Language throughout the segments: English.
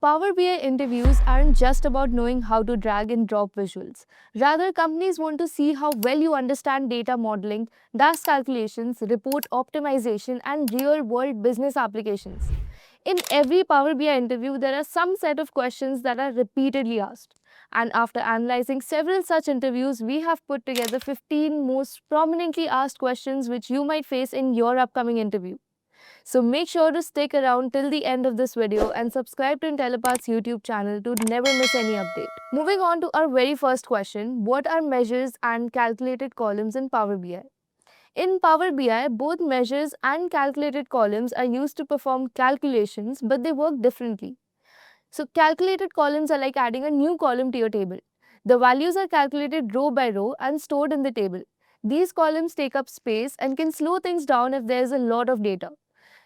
Power BI interviews aren't just about knowing how to drag and drop visuals. Rather, companies want to see how well you understand data modeling, DAX calculations, report optimization, and real world business applications. In every Power BI interview, there are some set of questions that are repeatedly asked. And after analyzing several such interviews, we have put together 15 most prominently asked questions which you might face in your upcoming interview. So make sure to stick around till the end of this video and subscribe to Intellipath's YouTube channel to never miss any update. Moving on to our very first question, what are measures and calculated columns in Power BI? In Power BI, both measures and calculated columns are used to perform calculations, but they work differently. So calculated columns are like adding a new column to your table. The values are calculated row by row and stored in the table. These columns take up space and can slow things down if there is a lot of data.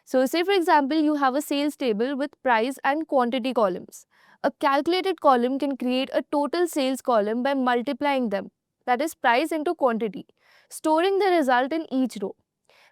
So say for example, you have a sales table with price and quantity columns. A calculated column can create a total sales column by multiplying them, that is price into quantity, storing the result in each row.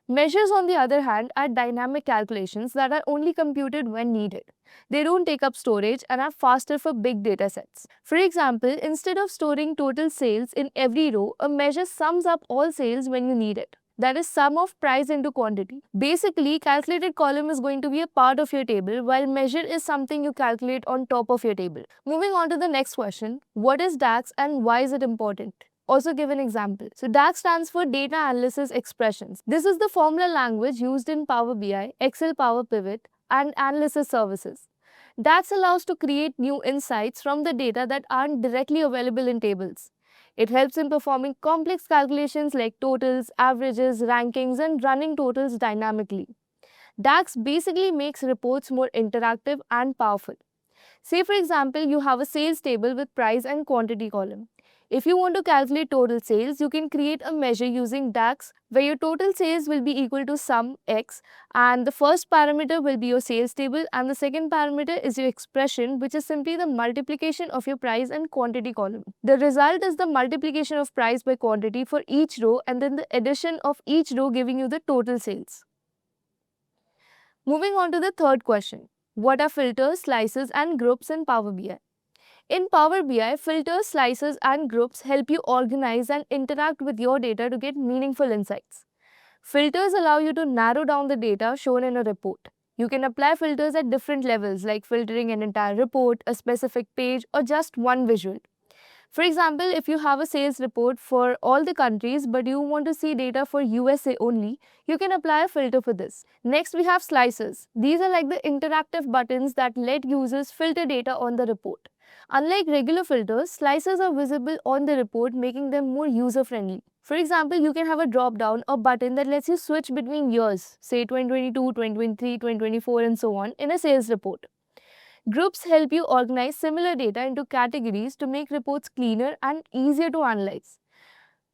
Measures, on the other hand, are dynamic calculations that are only computed when needed. They don't take up storage and are faster for big data sets. For example, instead of storing total sales in every row, a measure sums up all sales when you need it. That is sum of price into quantity. Basically, calculated column is going to be a part of your table, while measure is something you calculate on top of your table. Moving on to the next question, what is DAX and why is it important? Also give an example. So DAX stands for Data Analysis Expressions. This is the formula language used in Power BI, Excel Power Pivot, and analysis services. DAX allows to create new insights from the data that aren't directly available in tables. It helps in performing complex calculations like totals, averages, rankings, and running totals dynamically. DAX basically makes reports more interactive and powerful. Say for example, you have a sales table with price and quantity column. If you want to calculate total sales, you can create a measure using DAX where your total sales will be equal to sum x, and the first parameter will be your sales table and the second parameter is your expression, which is simply the multiplication of your price and quantity column. The result is the multiplication of price by quantity for each row and then the addition of each row giving you the total sales. Moving on to the third question. What are filters, slices and groups in Power BI? In Power BI, filters, slices, and groups help you organize and interact with your data to get meaningful insights. Filters allow you to narrow down the data shown in a report. You can apply filters at different levels, like filtering an entire report, a specific page, or just one visual. For example, if you have a sales report for all the countries but you want to see data for USA only, you can apply a filter for this. Next, we have slices. These are like the interactive buttons that let users filter data on the report. Unlike regular filters, slices are visible on the report, making them more user-friendly. For example, you can have a drop-down or button that lets you switch between years, say 2022, 2023, 2024 and so on in a sales report. Groups help you organize similar data into categories to make reports cleaner and easier to analyze.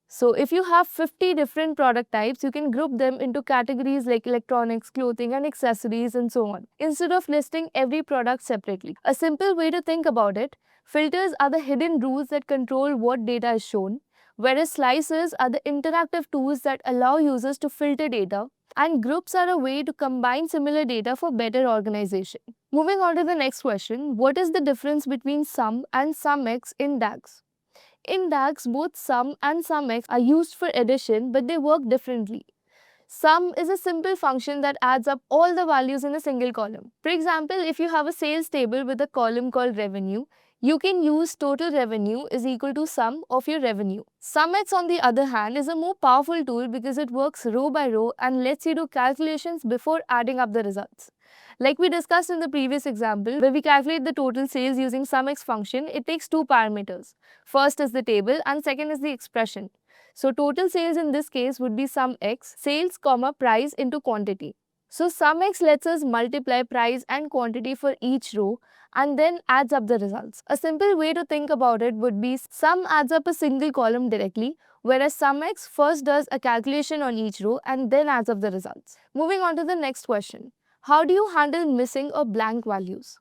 So if you have 50 different product types, you can group them into categories like electronics, clothing and accessories and so on, instead of listing every product separately. A simple way to think about it, filters are the hidden rules that control what data is shown, whereas slices are the interactive tools that allow users to filter data, and groups are a way to combine similar data for better organization. Moving on to the next question, what is the difference between sum and SumX in DAX? In DAX, both sum and SumX are used for addition, but they work differently. Sum is a simple function that adds up all the values in a single column. For example, if you have a sales table with a column called revenue, you can use total revenue is equal to sum of your revenue. SumX, on the other hand, is a more powerful tool because it works row by row and lets you do calculations before adding up the results. Like we discussed in the previous example, where we calculate the total sales using SumX function, it takes two parameters. First is the table and second is the expression. So total sales in this case would be sum x, sales comma price into quantity. So sum x lets us multiply price and quantity for each row and then adds up the results. A simple way to think about it would be sum adds up a single column directly, whereas sum x first does a calculation on each row and then adds up the results. Moving on to the next question. How do you handle missing or blank values?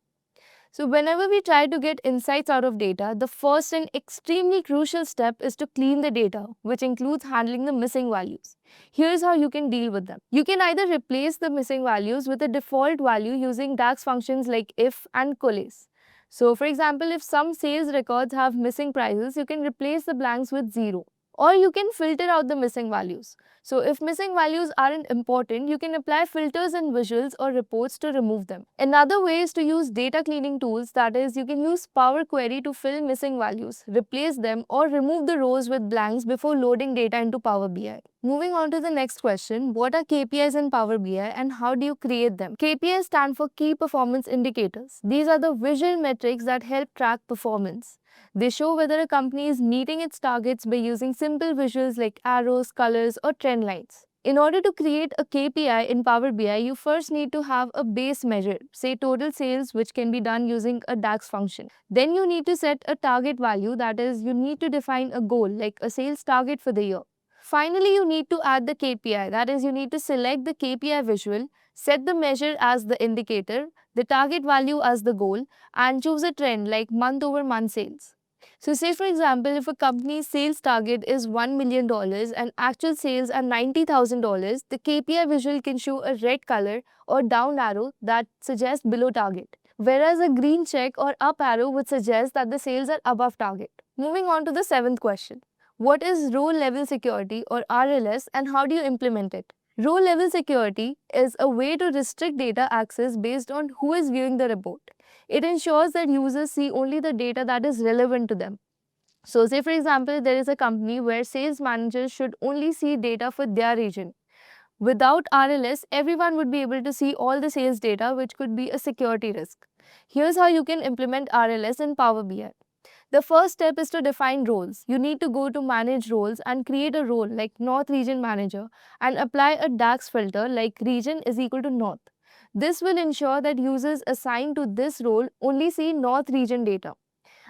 So whenever we try to get insights out of data, the first and extremely crucial step is to clean the data, which includes handling the missing values. Here's how you can deal with them. You can either replace the missing values with a default value using DAX functions like if and coalesce. So for example, if some sales records have missing prices, you can replace the blanks with 0. Or you can filter out the missing values. So if missing values aren't important, you can apply filters in visuals or reports to remove them. Another way is to use data cleaning tools, that is, you can use Power Query to fill missing values, replace them, or remove the rows with blanks before loading data into Power BI. Moving on to the next question, what are KPIs in Power BI and how do you create them? KPIs stand for Key Performance Indicators. These are the visual metrics that help track performance. They show whether a company is meeting its targets by using simple visuals like arrows, colors, or trend lines. In order to create a KPI in Power BI, you first need to have a base measure, say total sales, which can be done using a DAX function. Then you need to set a target value, that is, you need to define a goal like a sales target for the year. Finally, you need to add the KPI, that is, you need to select the KPI visual, set the measure as the indicator, the target value as the goal, and choose a trend like month over month sales. So say for example, if a company's sales target is $1 million and actual sales are $90,000, the KPI visual can show a red color or down arrow that suggests below target, whereas a green check or up arrow would suggest that the sales are above target. Moving on to the seventh question. What is row level security or RLS and how do you implement it? Row level security is a way to restrict data access based on who is viewing the report. It ensures that users see only the data that is relevant to them. So say for example, there is a company where sales managers should only see data for their region. Without RLS, everyone would be able to see all the sales data, which could be a security risk. Here's how you can implement RLS in Power BI. The first step is to define roles. You need to go to manage roles and create a role like North Region Manager and apply a DAX filter like region is equal to North. This will ensure that users assigned to this role only see North region data.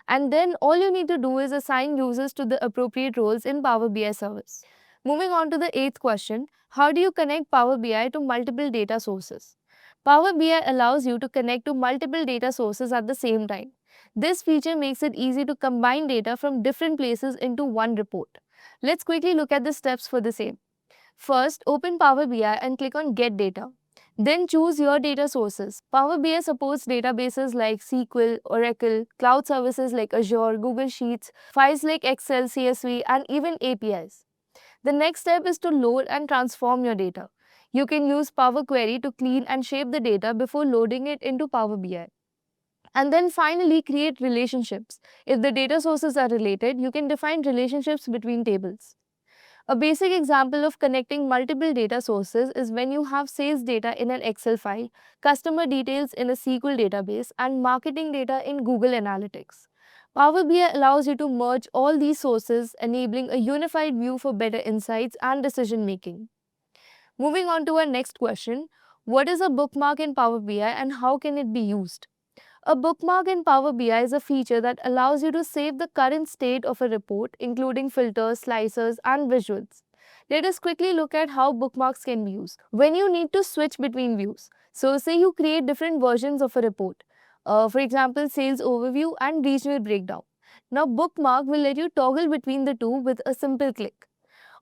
And then all you need to do is assign users to the appropriate roles in Power BI service. Moving on to the eighth question, how do you connect Power BI to multiple data sources? Power BI allows you to connect to multiple data sources at the same time. This feature makes it easy to combine data from different places into one report. Let's quickly look at the steps for the same. First, open Power BI and click on Get Data. Then choose your data sources. Power BI supports databases like SQL, Oracle, cloud services like Azure, Google Sheets, files like Excel, CSV, and even APIs. The next step is to load and transform your data. You can use Power Query to clean and shape the data before loading it into Power BI. And then finally, create relationships. If the data sources are related, you can define relationships between tables. A basic example of connecting multiple data sources is when you have sales data in an Excel file, customer details in a SQL database, and marketing data in Google Analytics. Power BI allows you to merge all these sources, enabling a unified view for better insights and decision making. Moving on to our next question, what is a bookmark in Power BI and how can it be used? A bookmark in Power BI is a feature that allows you to save the current state of a report, including filters, slicers, and visuals. Let us quickly look at how bookmarks can be used. When you need to switch between views, so say you create different versions of a report, for example, sales overview and regional breakdown. Now, bookmark will let you toggle between the two with a simple click.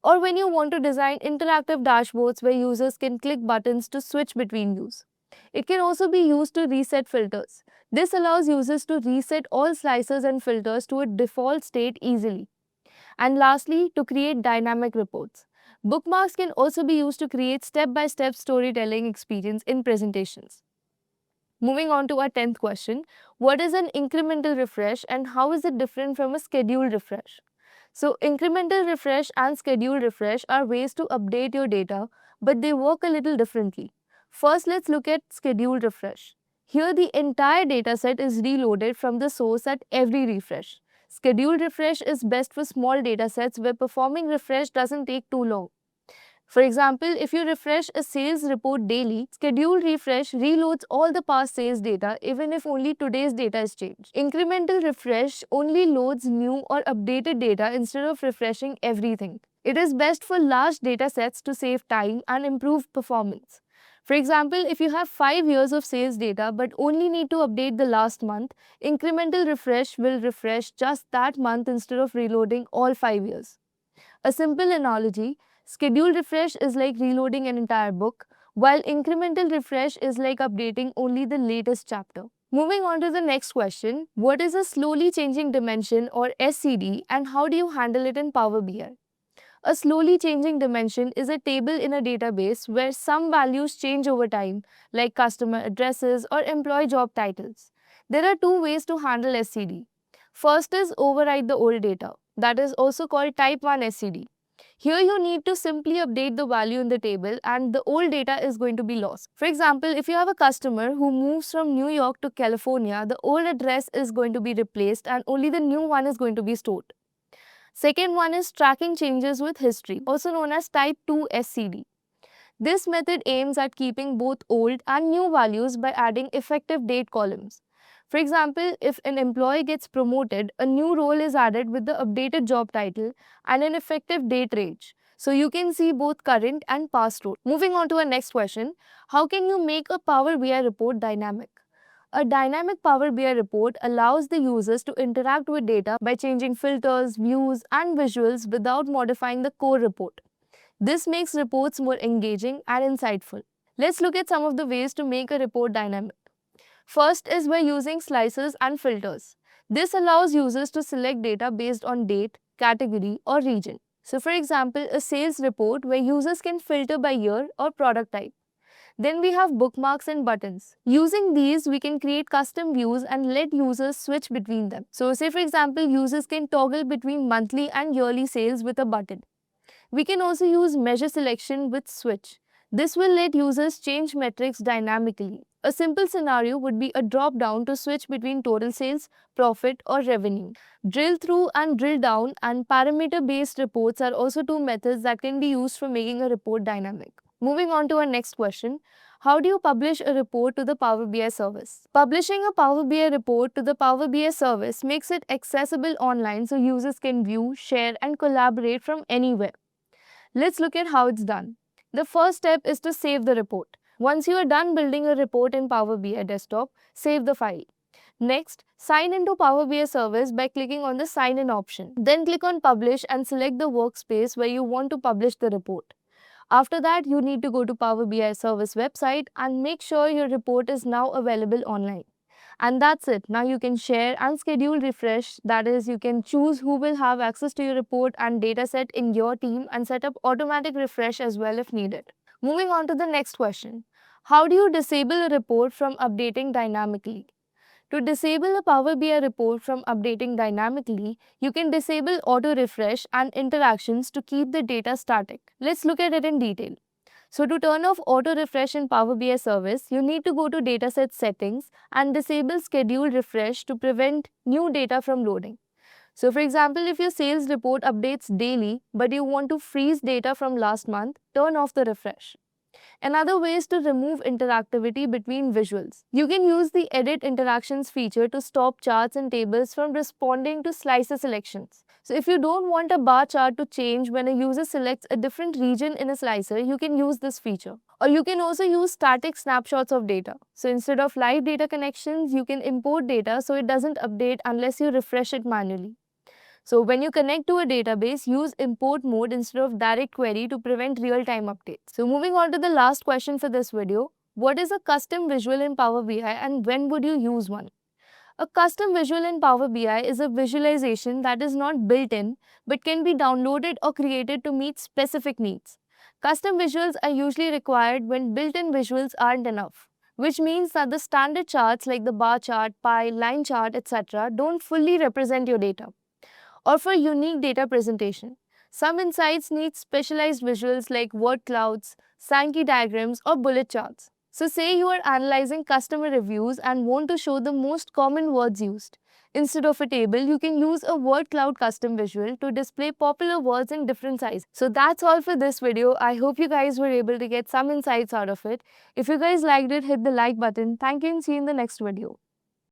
Or when you want to design interactive dashboards where users can click buttons to switch between views. It can also be used to reset filters. This allows users to reset all slicers and filters to a default state easily. And lastly, to create dynamic reports. Bookmarks can also be used to create step-by-step storytelling experience in presentations. Moving on to our 10th question, what is an incremental refresh and how is it different from a scheduled refresh? So incremental refresh and scheduled refresh are ways to update your data, but they work a little differently. First, let's look at scheduled refresh. Here, the entire dataset is reloaded from the source at every refresh. Scheduled refresh is best for small datasets where performing refresh doesn't take too long. For example, if you refresh a sales report daily, scheduled refresh reloads all the past sales data even if only today's data is changed. Incremental refresh only loads new or updated data instead of refreshing everything. It is best for large data sets to save time and improve performance. For example, if you have 5 years of sales data but only need to update the last month, incremental refresh will refresh just that month instead of reloading all 5 years. A simple analogy, scheduled refresh is like reloading an entire book, while incremental refresh is like updating only the latest chapter. Moving on to the next question, what is a slowly changing dimension or SCD and how do you handle it in Power BI? A slowly changing dimension is a table in a database where some values change over time, like customer addresses or employee job titles. There are two ways to handle SCD. First is override the old data, that is also called type 1 SCD. Here you need to simply update the value in the table and the old data is going to be lost. For example, if you have a customer who moves from New York to California, the old address is going to be replaced and only the new one is going to be stored. Second one is tracking changes with history, also known as type 2 SCD. This method aims at keeping both old and new values by adding effective date columns. For example, if an employee gets promoted, a new role is added with the updated job title and an effective date range. So you can see both current and past role. Moving on to our next question, how can you make a Power BI report dynamic? A dynamic Power BI report allows the users to interact with data by changing filters, views, and visuals without modifying the core report. This makes reports more engaging and insightful. Let's look at some of the ways to make a report dynamic. First is by using slices and filters. This allows users to select data based on date, category, or region. So, for example, a sales report where users can filter by year or product type. Then we have bookmarks and buttons. Using these, we can create custom views and let users switch between them. So, say for example, users can toggle between monthly and yearly sales with a button. We can also use measure selection with switch. This will let users change metrics dynamically. A simple scenario would be a drop down to switch between total sales, profit, or revenue. Drill through and drill down and parameter based reports are also two methods that can be used for making a report dynamic. Moving on to our next question, how do you publish a report to the Power BI service? Publishing a Power BI report to the Power BI service makes it accessible online so users can view, share, and collaborate from anywhere. Let's look at how it's done. The first step is to save the report. Once you are done building a report in Power BI desktop, save the file. Next, sign into Power BI service by clicking on the sign in option. Then click on publish and select the workspace where you want to publish the report. After that, you need to go to Power BI service website and make sure your report is now available online. And that's it. Now you can share and schedule refresh. That is, you can choose who will have access to your report and dataset in your team and set up automatic refresh as well if needed. Moving on to the next question. How do you disable a report from updating dynamically? To disable a Power BI report from updating dynamically, you can disable auto refresh and interactions to keep the data static. Let's look at it in detail. So to turn off auto refresh in Power BI service, you need to go to dataset settings and disable schedule refresh to prevent new data from loading. So for example, if your sales report updates daily but you want to freeze data from last month, turn off the refresh. Another way is to remove interactivity between visuals. You can use the Edit Interactions feature to stop charts and tables from responding to slicer selections. So if you don't want a bar chart to change when a user selects a different region in a slicer, you can use this feature. Or you can also use static snapshots of data. So instead of live data connections, you can import data so it doesn't update unless you refresh it manually. So when you connect to a database, use import mode instead of direct query to prevent real-time updates. So moving on to the last question for this video, what is a custom visual in Power BI and when would you use one? A custom visual in Power BI is a visualization that is not built in but can be downloaded or created to meet specific needs. Custom visuals are usually required when built-in visuals aren't enough, which means that the standard charts like the bar chart, pie, line chart, etc. don't fully represent your data. Or for unique data presentation. Some insights need specialized visuals like word clouds, Sankey diagrams, or bullet charts. So say you are analyzing customer reviews and want to show the most common words used. Instead of a table, you can use a word cloud custom visual to display popular words in different sizes. So that's all for this video. I hope you guys were able to get some insights out of it. If you guys liked it, hit the like button. Thank you and see you in the next video.